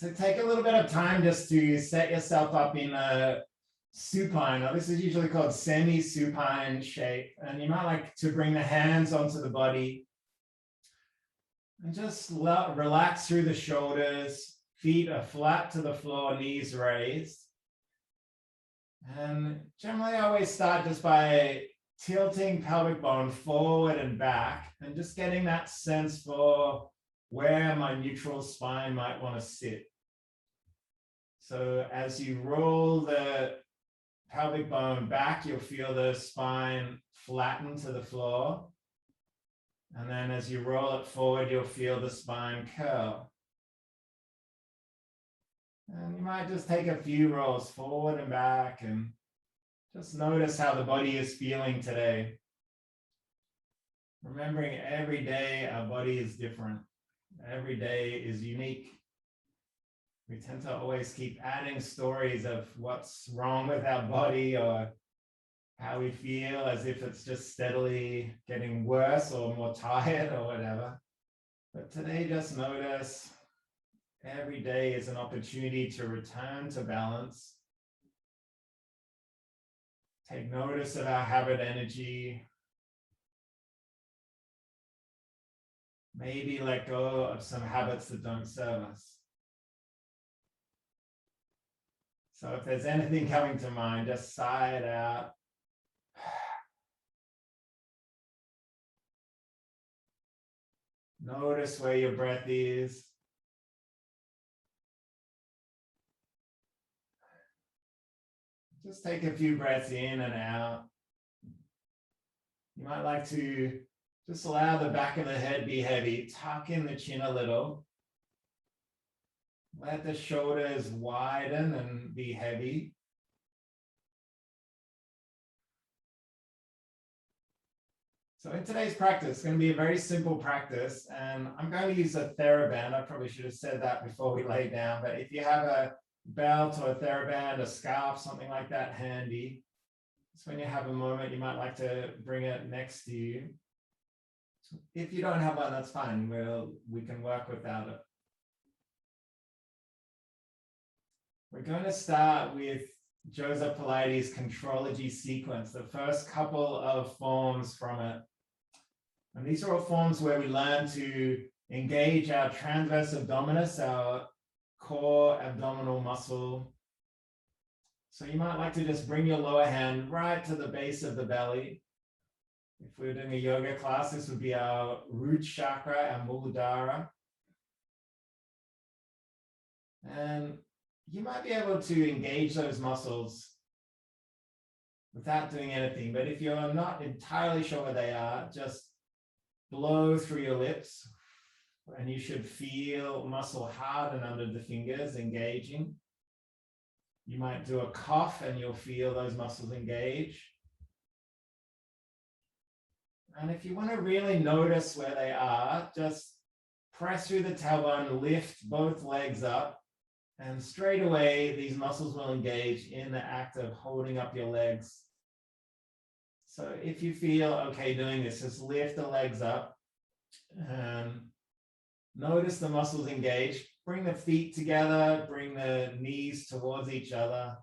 So take a little bit of time just to set yourself up in a supine. Now, this is usually called semi-supine shape. And you might like to bring the hands onto the body and just relax through the shoulders. Feet are flat to the floor, knees raised. And generally I always start just by tilting pelvic bone forward and back and just getting that sense for where my neutral spine might want to sit. So as you roll the pelvic bone back, you'll feel the spine flatten to the floor. And then as you roll it forward, you'll feel the spine curl. And you might just take a few rolls forward and back and just notice how the body is feeling today. Remembering every day our body is different. Every day is unique. We tend to always keep adding stories of what's wrong with our body or how we feel, as if it's just steadily getting worse or more tired or whatever. But today, just notice every day is an opportunity to return to balance. Take notice of our habit energy. Maybe let go of some habits that don't serve us. So if there's anything coming to mind, just sigh it out. Notice where your breath is. Just take a few breaths in and out. You might like to just allow the back of the head be heavy. Tuck in the chin a little. Let the shoulders widen and be heavy. So in today's practice, it's going to be a very simple practice, and I'm going to use a TheraBand. I probably should have said that before we lay down, but if you have a belt or a TheraBand, a scarf, something like that handy, it's when you have a moment, you might like to bring it next to you. If you don't have one, that's fine. We can work without it. We're going to start with Joseph Pilates' Contrology sequence, the first couple of forms from it. And these are all forms where we learn to engage our transverse abdominis, our core abdominal muscle. So you might like to just bring your lower hand right to the base of the belly. If we were doing a yoga class, this would be our root chakra, our Muladhara. And you might be able to engage those muscles without doing anything. But if you're not entirely sure where they are, just blow through your lips and you should feel muscle harden under the fingers engaging. You might do a cough and you'll feel those muscles engage. And if you want to really notice where they are, just press through the tailbone, lift both legs up, and straight away, these muscles will engage in the act of holding up your legs. So if you feel okay doing this, just lift the legs up and notice the muscles engage. Bring the feet together, bring the knees towards each other.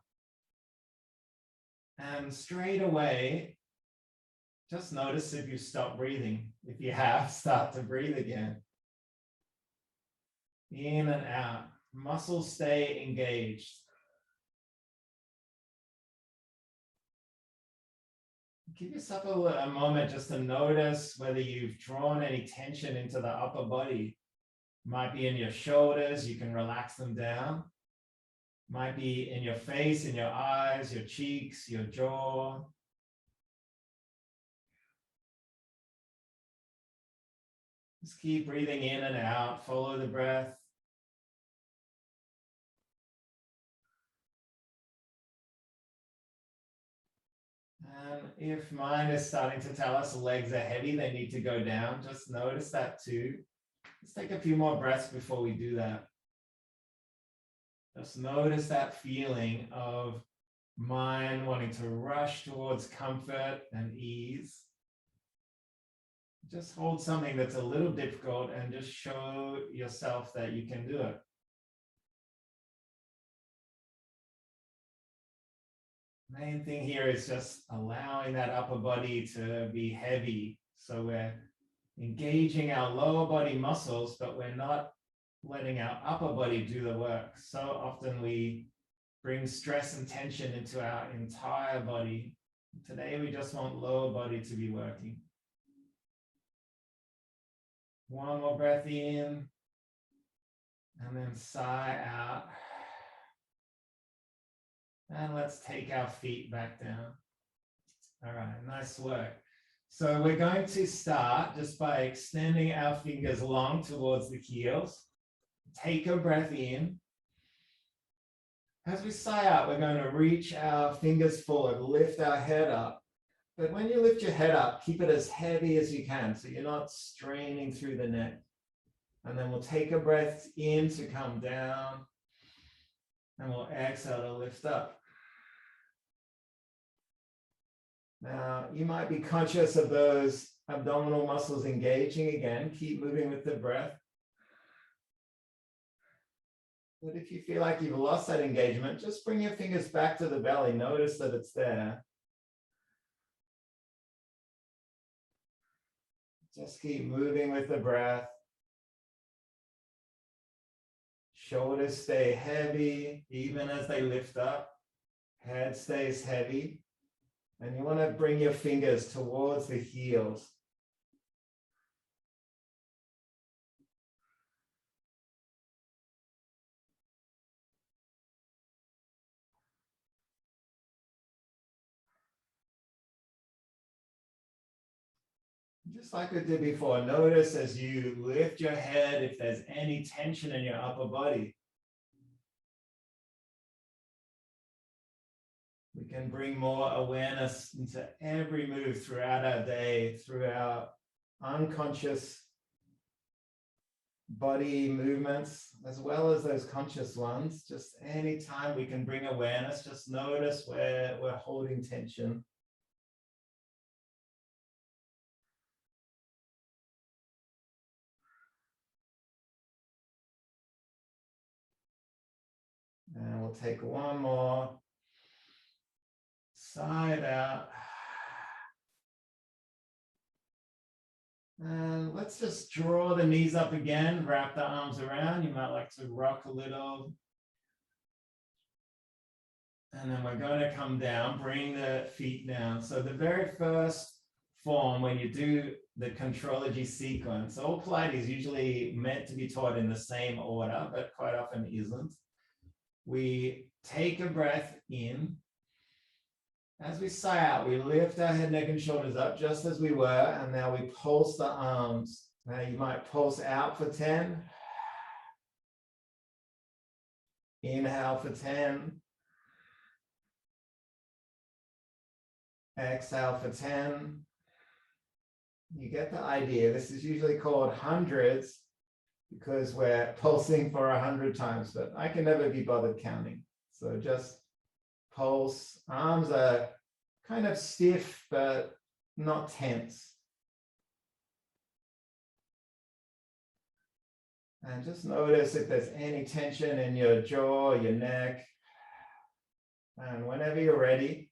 And straight away, just notice if you stop breathing. If you have, start to breathe again. In and out. Muscles stay engaged. Give yourself a moment just to notice whether you've drawn any tension into the upper body. Might be in your shoulders, you can relax them down. Might be in your face, in your eyes, your cheeks, your jaw. Just keep breathing in and out, follow the breath. And if mind is starting to tell us the legs are heavy, they need to go down, just notice that too. Let's take a few more breaths before we do that. Just notice that feeling of mind wanting to rush towards comfort and ease. Just hold something that's a little difficult and just show yourself that you can do it. main thing here is just allowing that upper body to be heavy. So we're engaging our lower body muscles, but we're not letting our upper body do the work. So often we bring stress and tension into our entire body. Today, we just want lower body to be working. One more breath in, and then sigh out. And let's take our feet back down. All right, nice work. So we're going to start just by extending our fingers long towards the heels. Take a breath in. As we sigh out, we're going to reach our fingers forward, lift our head up. But when you lift your head up, keep it as heavy as you can so you're not straining through the neck. And then we'll take a breath in to come down, and we'll exhale to lift up. Now, you might be conscious of those abdominal muscles engaging again. Keep moving with the breath. But if you feel like you've lost that engagement, just bring your fingers back to the belly. Notice that it's there. Just keep moving with the breath. Shoulders stay heavy, even as they lift up. Head stays heavy. And you want to bring your fingers towards the heels. Just like we did before, notice as you lift your head if there's any tension in your upper body. We can bring more awareness into every move throughout our day, through our unconscious body movements, as well as those conscious ones. Just anytime we can bring awareness, just notice where we're holding tension. And we'll take one more. Side out. And let's just draw the knees up again, wrap the arms around. You might like to rock a little. And then we're going to come down, bring the feet down. So the very first form, when you do the Contrology sequence, all Pilates is usually meant to be taught in the same order, but quite often isn't. We take a breath in. As we sigh out, we lift our head, neck, and shoulders up just as we were, and now we pulse the arms. Now you might pulse out for 10. Inhale for 10. Exhale for 10. You get the idea. This is usually called hundreds because we're pulsing for 100 times, but I can never be bothered counting. So just pulse. Arms are kind of stiff, but not tense. And just notice if there's any tension in your jaw, your neck. And whenever you're ready,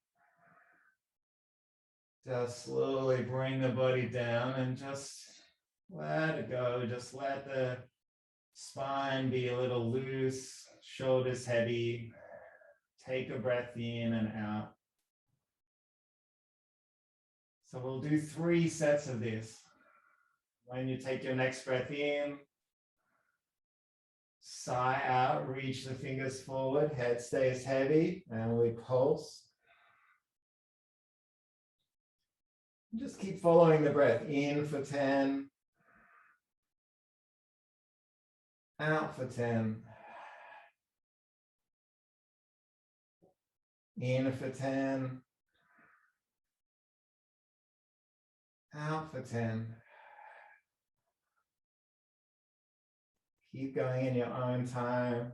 just slowly bring the body down and just let it go. Just let the spine be a little loose, shoulders heavy. Take a breath in and out. So we'll do 3 sets of this. When you take your next breath in, sigh out, reach the fingers forward, head stays heavy, and we pulse. Just keep following the breath. In for 10. Out for 10. In for 10. Out for 10. Keep going in your own time.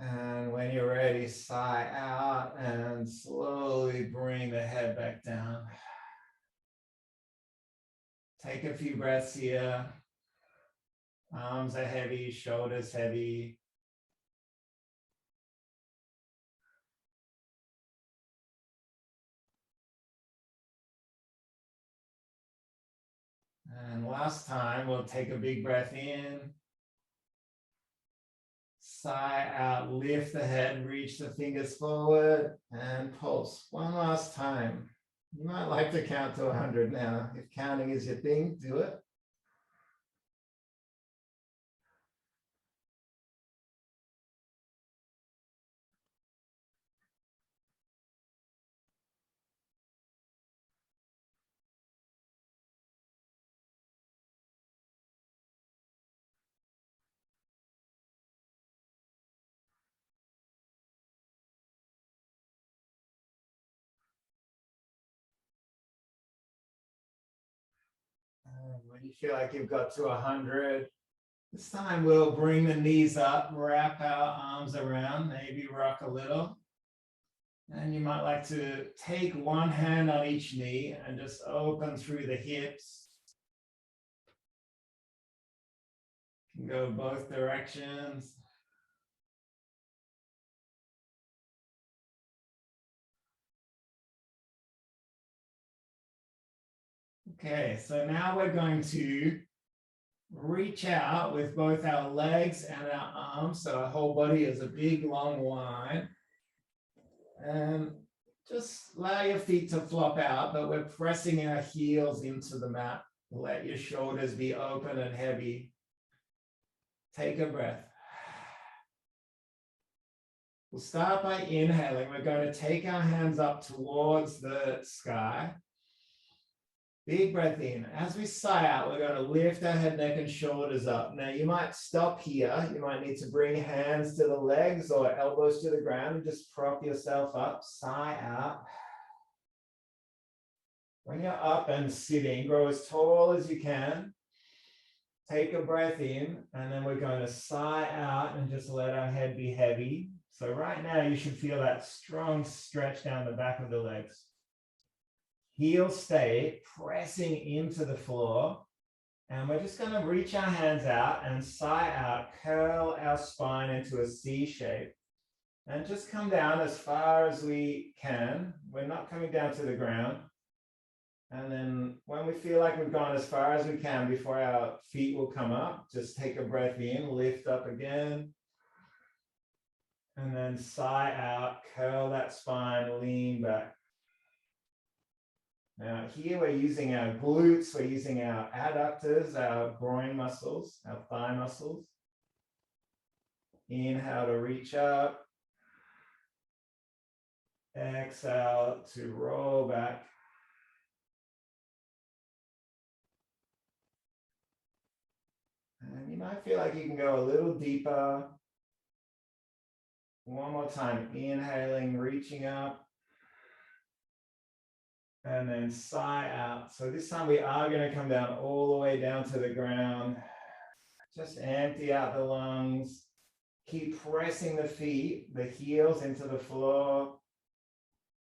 And when you're ready, sigh out and slowly bring the head back down. Take a few breaths here. Arms are heavy, shoulders heavy. And last time, we'll take a big breath in. Sigh out, lift the head, reach the fingers forward, and pulse. One last time. You might like to count to 100 now. If counting is your thing, do it. And when you feel like you've got to 100, this time we'll bring the knees up, wrap our arms around, maybe rock a little. And you might like to take one hand on each knee and just open through the hips. You can go both directions. Okay, so now we're going to reach out with both our legs and our arms. So our whole body is a big long line. And just allow your feet to flop out, but we're pressing our heels into the mat. Let your shoulders be open and heavy. Take a breath. We'll start by inhaling. We're going to take our hands up towards the sky. Big breath in. As we sigh out, we're going to lift our head, neck, and shoulders up. Now, you might stop here. You might need to bring hands to the legs or elbows to the ground and just prop yourself up. Sigh out. When you're up and sitting, grow as tall as you can. Take a breath in, and then we're going to sigh out and just let our head be heavy. So right now, you should feel that strong stretch down the back of the legs. Heels stay pressing into the floor. And we're just going to reach our hands out and sigh out, curl our spine into a C shape. And just come down as far as we can. We're not coming down to the ground. And then when we feel like we've gone as far as we can before our feet will come up, just take a breath in, lift up again. And then sigh out, curl that spine, lean back. Now here we're using our glutes, we're using our adductors, our groin muscles, our thigh muscles. Inhale to reach up. Exhale to roll back. And you might feel like you can go a little deeper. One more time, inhaling, reaching up. And then sigh out. So this time we are going to come down all the way down to the ground. Just empty out the lungs. Keep pressing the feet, the heels into the floor.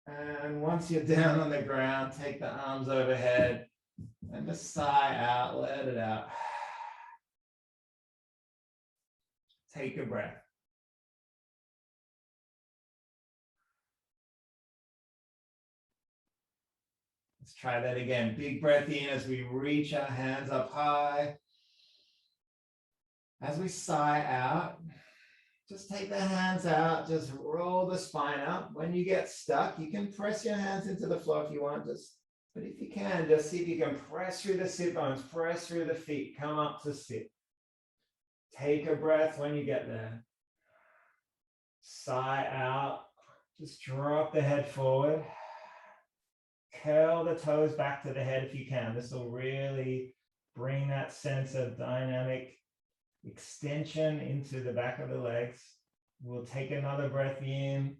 And once you're down on the ground, take the arms overhead and just sigh out, let it out. Take a breath. Let's try that again. Big breath in as we reach our hands up high. As we sigh out, just take the hands out, just roll the spine up. When you get stuck, you can press your hands into the floor if you want, but if you can, just see if you can press through the sit bones, press through the feet, come up to sit. Take a breath when you get there. Sigh out, just drop the head forward. Curl the toes back to the head if you can. This will really bring that sense of dynamic extension into the back of the legs. We'll take another breath in.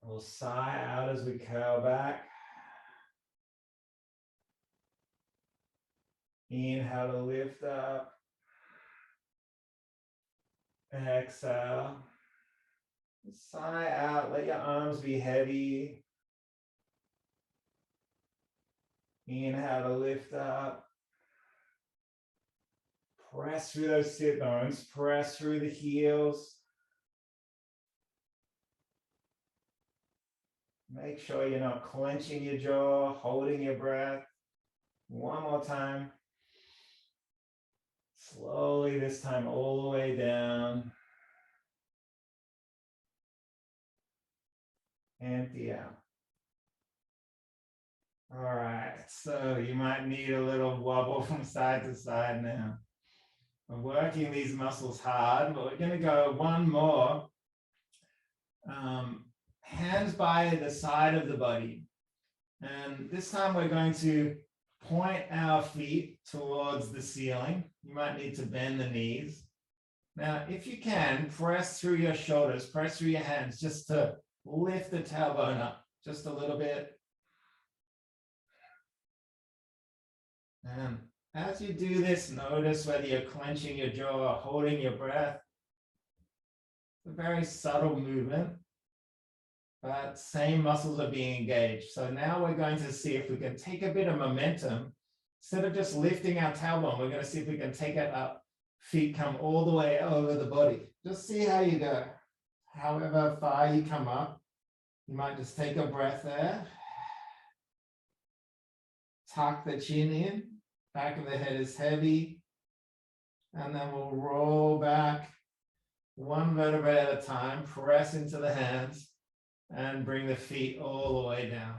We'll sigh out as we curl back. Inhale to lift up. Exhale. Sigh out. Let your arms be heavy. Inhale to lift up. Press through those sit bones, press through the heels. Make sure you're not clenching your jaw, holding your breath. One more time. Slowly this time all the way down. Empty out. All right, so you might need a little wobble from side to side now. We're working these muscles hard, but we're going to go one more. Hands by the side of the body. And this time we're going to point our feet towards the ceiling. You might need to bend the knees. Now, if you can, press through your shoulders, press through your hands just to lift the tailbone up just a little bit. And as you do this, notice whether you're clenching your jaw or holding your breath. It's a very subtle movement, but same muscles are being engaged. So now we're going to see if we can take a bit of momentum. Instead of just lifting our tailbone, we're going to see if we can take it up. Feet come all the way over the body. Just see how you go. However far you come up, you might just take a breath there. Tuck the chin in. Back of the head is heavy. And then we'll roll back one vertebrae at a time. Press into the hands and bring the feet all the way down.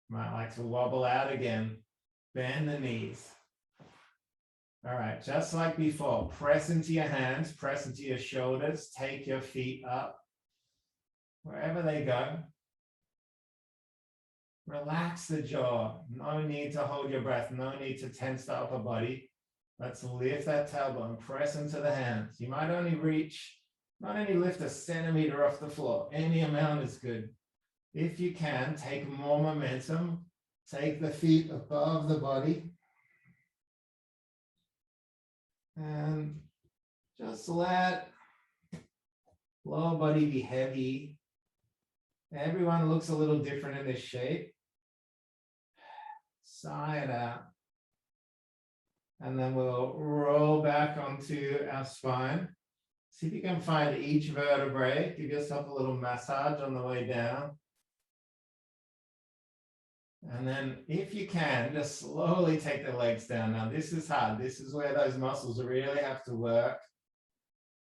Might like to wobble out again. Bend the knees. All right, just like before, press into your hands, press into your shoulders, take your feet up, wherever they go. Relax the jaw. No need to hold your breath. No need to tense the upper body. Let's lift that tailbone, press into the hands. You might only lift a centimeter off the floor. Any amount is good. If you can, take more momentum. Take the feet above the body. And just let lower body be heavy. Everyone looks a little different in this shape. Sigh it out. And then we'll roll back onto our spine. See if you can find each vertebrae. Give yourself a little massage on the way down. And then if you can, just slowly take the legs down. Now this is hard. This is where those muscles really have to work.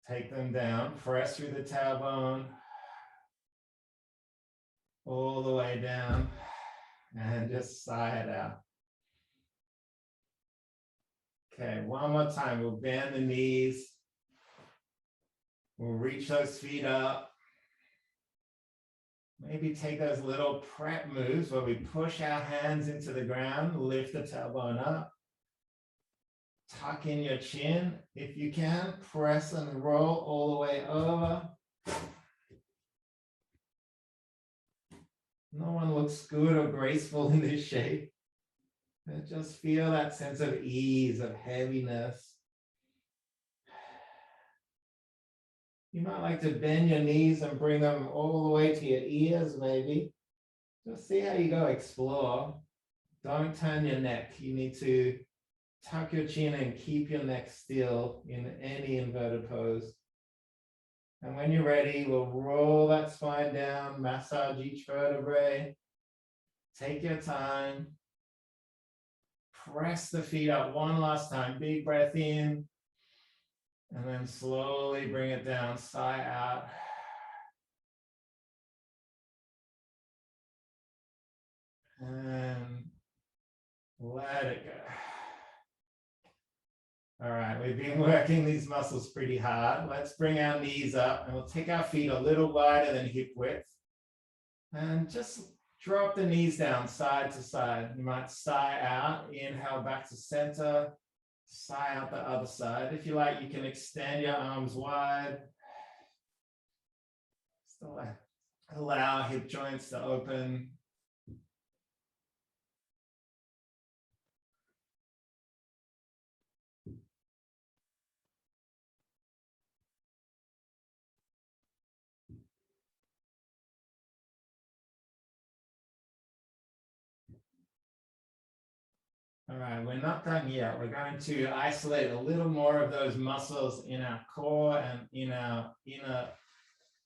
Take them down, press through the tailbone, all the way down, and just sigh it out. Okay, one more time. We'll bend the knees. We'll reach those feet up. Maybe take those little prep moves where we push our hands into the ground, lift the tailbone up. Tuck in your chin. If you can, press and roll all the way over. No one looks good or graceful in this shape. But just feel that sense of ease, of heaviness. You might like to bend your knees and bring them all the way to your ears, maybe. Just see how you go, explore. Don't turn your neck. You need to tuck your chin and keep your neck still in any inverted pose. And when you're ready, we'll roll that spine down, massage each vertebrae. Take your time. Press the feet up one last time. Big breath in. And then slowly bring it down, sigh out. And let it go. All right, we've been working these muscles pretty hard. Let's bring our knees up and we'll take our feet a little wider than hip width. And just drop the knees down side to side. You might sigh out, inhale back to center, sigh out the other side. If you like, you can extend your arms wide. Still allow hip joints to open. All right, we're not done yet. We're going to isolate a little more of those muscles in our core and in our inner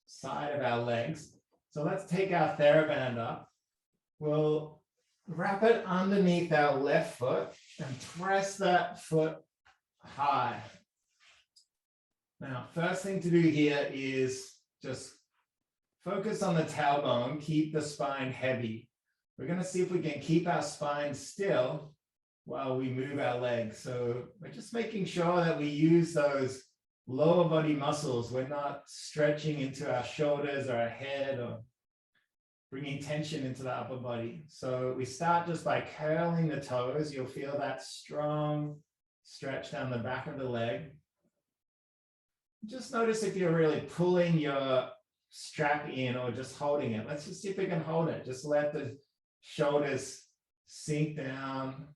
side of our legs. So let's take our TheraBand up. We'll wrap it underneath our left foot and press that foot high. Now, first thing to do here is just focus on the tailbone, keep the spine heavy. We're going to see if we can keep our spine still while we move our legs. So we're just making sure that we use those lower body muscles. We're not stretching into our shoulders or our head or bringing tension into the upper body. So we start just by curling the toes. You'll feel that strong stretch down the back of the leg. Just notice if you're really pulling your strap in or just holding it. Let's just see if we can hold it. Just let the shoulders sink down.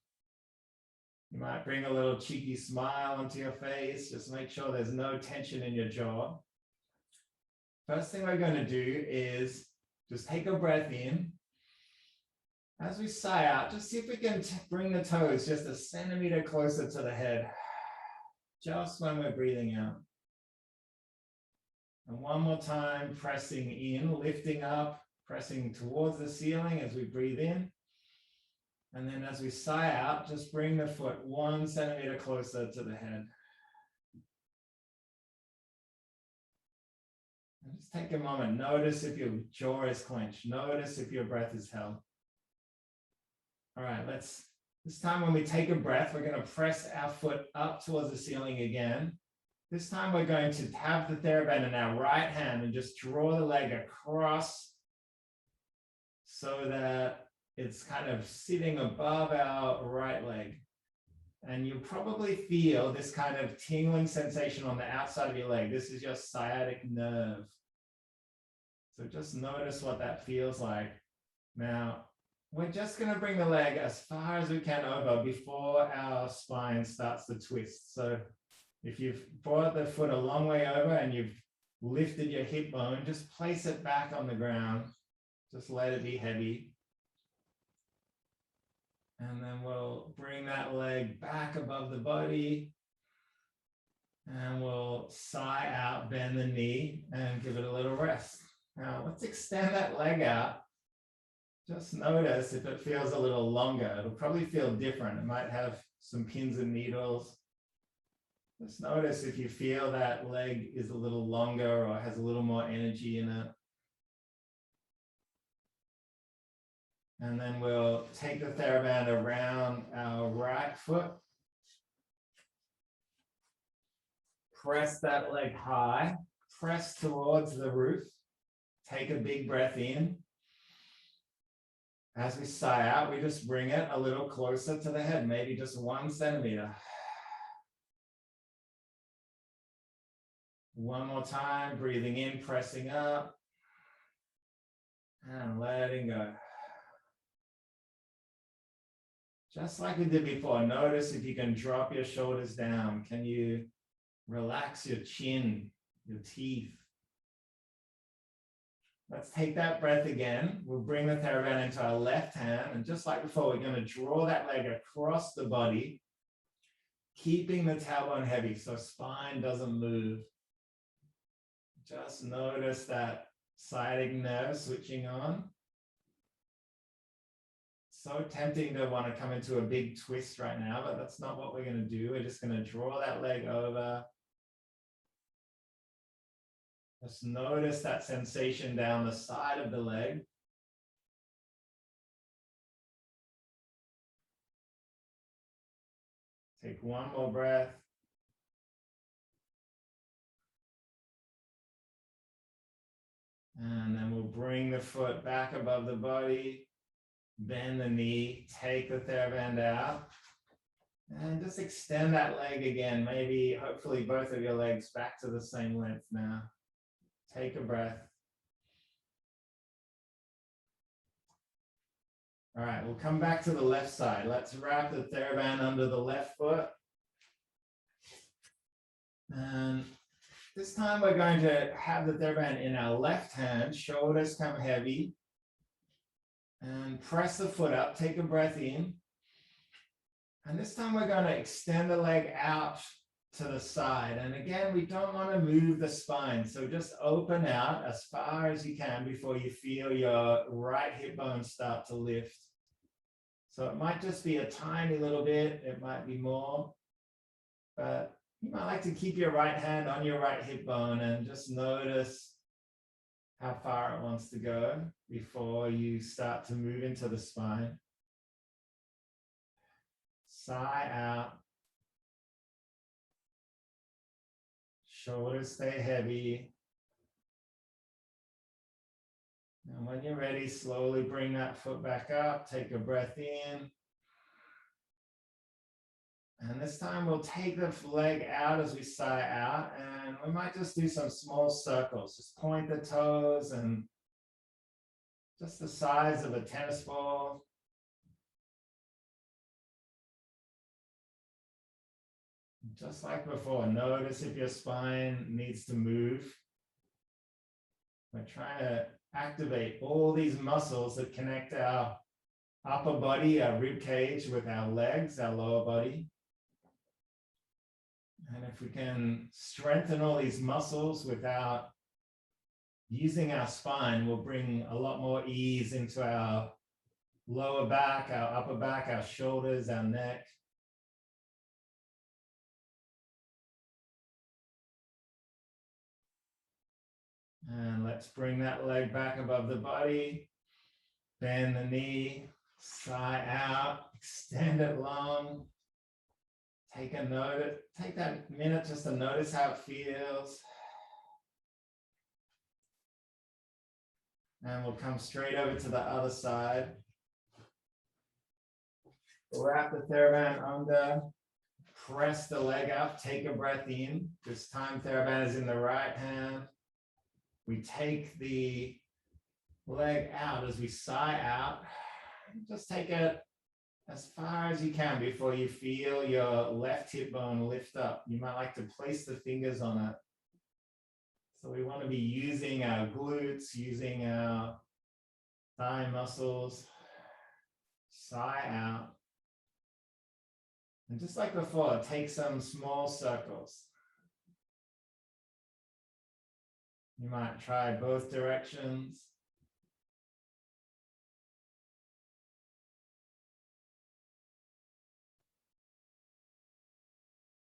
You might bring a little cheeky smile onto your face. Just make sure there's no tension in your jaw. First thing we're going to do is just take a breath in. As we sigh out, just see if we can bring the toes just a centimeter closer to the head, just when we're breathing out. And one more time, pressing in, lifting up, pressing towards the ceiling as we breathe in. And then as we sigh out, just bring the foot 1 centimeter closer to the head. And just take a moment. Notice if your jaw is clenched. Notice if your breath is held. All right, this time when we take a breath, we're going to press our foot up towards the ceiling again. This time we're going to have the TheraBand in our right hand and just draw the leg across so that it's kind of sitting above our right leg. And you'll probably feel this kind of tingling sensation on the outside of your leg. This is your sciatic nerve. So just notice what that feels like. Now, we're just going to bring the leg as far as we can over before our spine starts to twist. So if you've brought the foot a long way over and you've lifted your hip bone, just place it back on the ground. Just let it be heavy. And then we'll bring that leg back above the body. And we'll sigh out, bend the knee, and give it a little rest. Now, let's extend that leg out. Just notice if it feels a little longer. It'll probably feel different. It might have some pins and needles. Just notice if you feel that leg is a little longer or has a little more energy in it. And then we'll take the TheraBand around our right foot. Press that leg high. Press towards the roof. Take a big breath in. As we sigh out, we just bring it a little closer to the head, maybe just 1 centimeter. One more time, breathing in, pressing up, and letting go. Just like we did before, notice if you can drop your shoulders down. Can you relax your chin, your teeth? Let's take that breath again. We'll bring the TheraBand into our left hand, and just like before, we're going to draw that leg across the body, keeping the tailbone heavy so spine doesn't move. Just notice that sciatic nerve switching on. So tempting to want to come into a big twist right now, but that's not what we're going to do. We're just going to draw that leg over. Just notice that sensation down the side of the leg. Take one more breath. And then we'll bring the foot back above the body, bend the knee, take the TheraBand out, and just extend that leg again. Maybe, hopefully, both of your legs back to the same length now. Take a breath. All right, we'll come back to the left side. Let's wrap the TheraBand under the left foot. And this time we're going to have the TheraBand in our left hand, shoulders come heavy, and press the foot up, take a breath in, And this time we're going to extend the leg out to the side. And again, we don't want to move the spine. So just open out as far as you can before you feel your right hip bone start to lift. So it might just be a tiny little bit. It might be more. But you might like to keep your right hand on your right hip bone and just notice how far it wants to go before you start to move into the spine. Sigh out. Shoulders stay heavy. And when you're ready, slowly bring that foot back up. Take a breath in. And this time we'll take the leg out as we sigh out. And we might just do some small circles. Just point the toes and just the size of a tennis ball. Just like before, notice if your spine needs to move. We're trying to activate all these muscles that connect our upper body, our rib cage, with our legs, our lower body. And if we can strengthen all these muscles without using our spine, we'll bring a lot more ease into our lower back, our upper back, our shoulders, our neck. And let's bring that leg back above the body. Bend the knee, sigh out, extend it long. Take that minute just to notice how it feels. And we'll come straight over to the other side. Wrap the TheraBand under, press the leg up, take a breath in. This time TheraBand is in the right hand. We take the leg out as we sigh out. Just take it as far as you can before you feel your left hip bone lift up. You might like to place the fingers on it. So we want to be using our glutes, using our thigh muscles. Sigh out. And just like before, take some small circles. You might try both directions.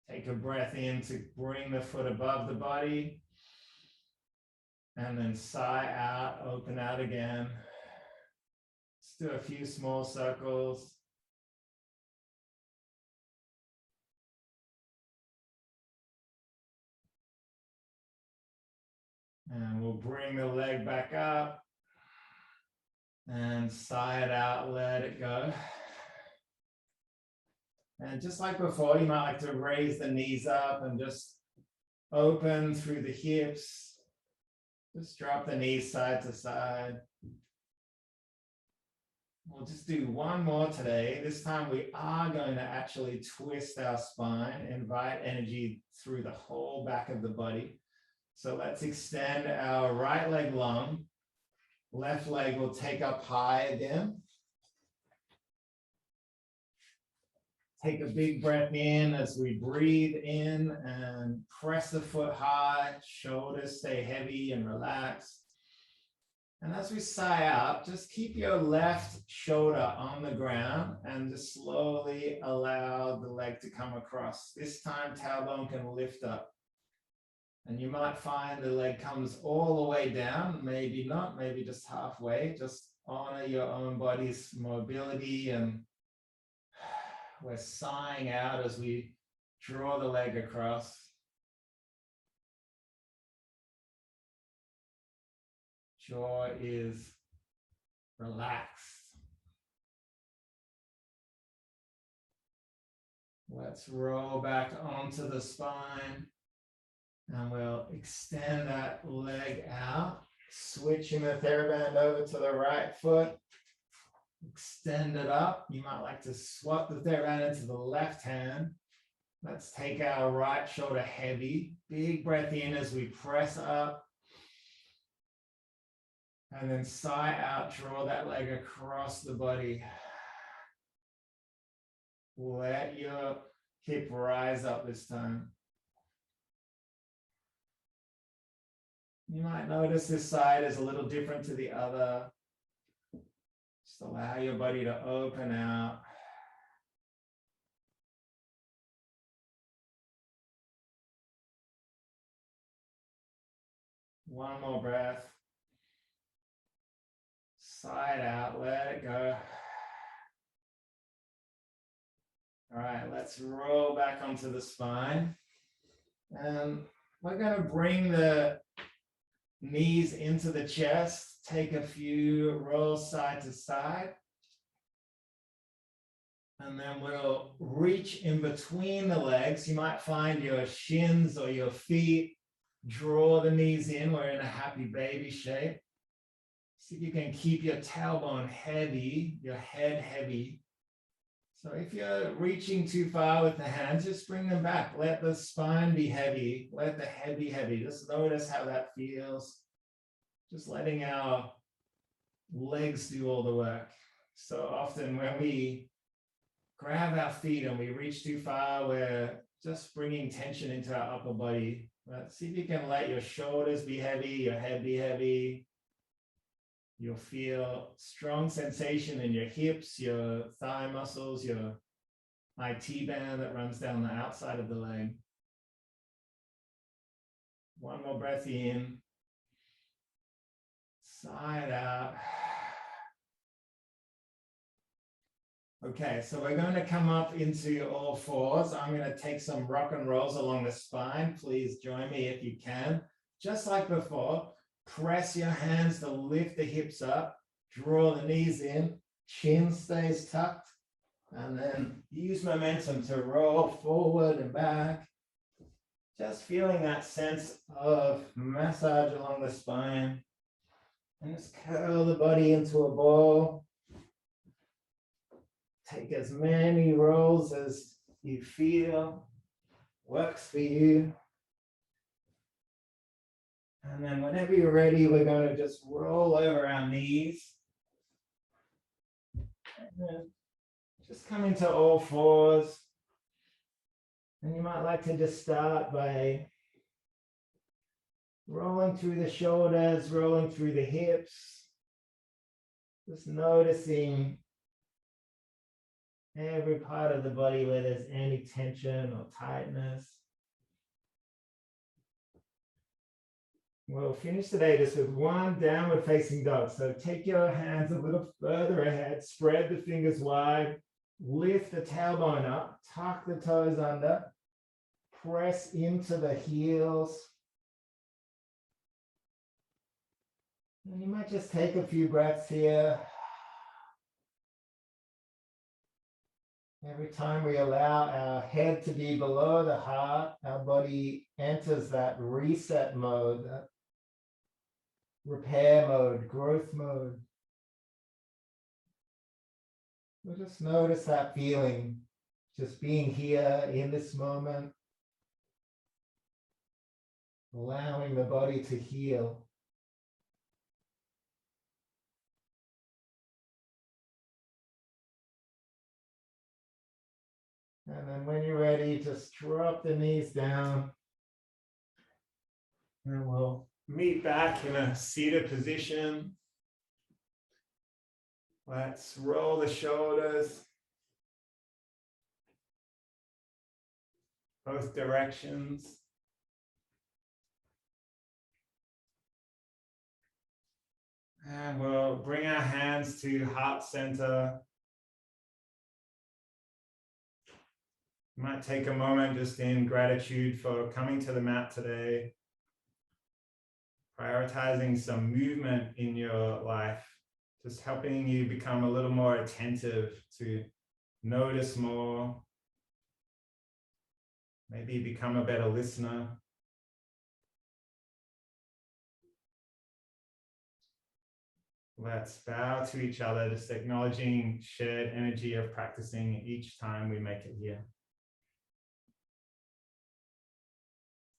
Take a breath in to bring the foot above the body. And then sigh out, open out again. Let's do a few small circles. And we'll bring the leg back up. And sigh it out, let it go. And just like before, you might like to raise the knees up and just open through the hips. Just drop the knees side to side. We'll just do one more today. This time we are going to actually twist our spine, invite energy through the whole back of the body. So let's extend our right leg long. Left leg will take up high again. Take a big breath in as we breathe in and press the foot high, shoulders stay heavy and relaxed. And as we sigh out, just keep your left shoulder on the ground and just slowly allow the leg to come across. This time tailbone can lift up. And you might find the leg comes all the way down, maybe not, maybe just halfway. Just honor your own body's mobility, and we're sighing out as we draw the leg across. Jaw is relaxed. Let's roll back onto the spine. And we'll extend that leg out. Switching the TheraBand over to the right foot. Extend it up. You might like to swap the TheraBand into the left hand. Let's take our right shoulder heavy. Big breath in as we press up. And then sigh out, draw that leg across the body. let your hip rise up this time. You might notice this side is a little different to the other. Just allow your body to open out. One more breath. Side out, let it go. All right, let's roll back onto the spine. And we're going to bring the knees into the chest. Take a few rolls side to side. And then we'll reach in between the legs. You might find your shins or your feet. Draw the knees in. We're in a happy baby shape. See if you can keep your tailbone heavy, your head heavy. So if you're reaching too far with the hands, just bring them back. Let the spine be heavy. Let the head be heavy. Just notice how that feels. Just letting our legs do all the work. So often when we grab our feet and we reach too far, we're just bringing tension into our upper body. But see if you can let your shoulders be heavy, your head be heavy. You'll feel strong sensation in your hips, your thigh muscles, your IT band that runs down the outside of the leg. One more breath in. Side out. Okay, so we're going to come up into all fours. I'm going to take some rock and rolls along the spine. Please join me if you can. Just like before, press your hands to lift the hips up, draw the knees in, chin stays tucked, and then use momentum to roll forward and back. Just feeling that sense of massage along the spine. And just curl the body into a ball. Take as many rolls as you feel works for you. And then whenever you're ready, we're going to just roll over our knees. And then just come into all fours. And you might like to just start by rolling through the shoulders, rolling through the hips. Just noticing every part of the body where there's any tension or tightness. We'll finish today just with one downward facing dog. So take your hands a little further ahead, spread the fingers wide, lift the tailbone up, tuck the toes under, press into the heels. And you might just take a few breaths here. Every time we allow our head to be below the heart, our body enters that reset mode, that repair mode, growth mode. We'll just notice that feeling, just being here in this moment, allowing the body to heal. And then when you're ready, just drop the knees down. And we'll meet back in a seated position. Let's roll the shoulders. Both directions. And we'll bring our hands to heart center. You might take a moment just in gratitude for coming to the mat today. Prioritizing some movement in your life, just helping you become a little more attentive to notice more, maybe become a better listener. Let's bow to each other, just acknowledging shared energy of practicing each time we make it here.